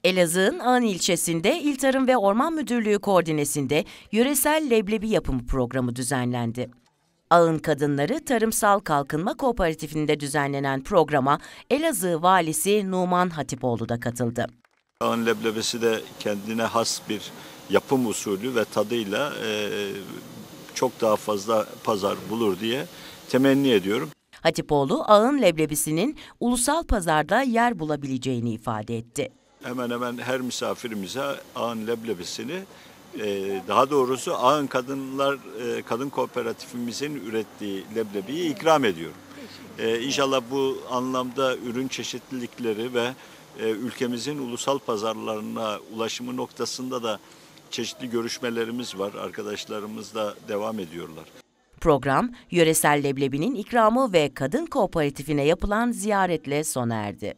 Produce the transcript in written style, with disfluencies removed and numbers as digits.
Elazığ'ın Ağın ilçesinde İl Tarım ve Orman Müdürlüğü koordinesinde yöresel leblebi yapımı programı düzenlendi. Ağın Kadınları Tarımsal Kalkınma Kooperatifinde düzenlenen programa Elazığ Valisi Numan Hatipoğlu da katıldı. Ağın leblebisi de kendine has bir yapım usulü ve tadıyla çok daha fazla pazar bulur diye temenni ediyorum. Hatipoğlu, Ağın leblebisinin ulusal pazarda yer bulabileceğini ifade etti. Hemen hemen her misafirimize Ağın leblebisini, daha doğrusu Ağın Kadın Kooperatifimizin ürettiği leblebiyi ikram ediyorum. İnşallah bu anlamda ürün çeşitlilikleri ve ülkemizin ulusal pazarlarına ulaşımı noktasında da çeşitli görüşmelerimiz var. Arkadaşlarımız da devam ediyorlar. Program, yöresel leblebinin ikramı ve kadın kooperatifine yapılan ziyaretle sona erdi.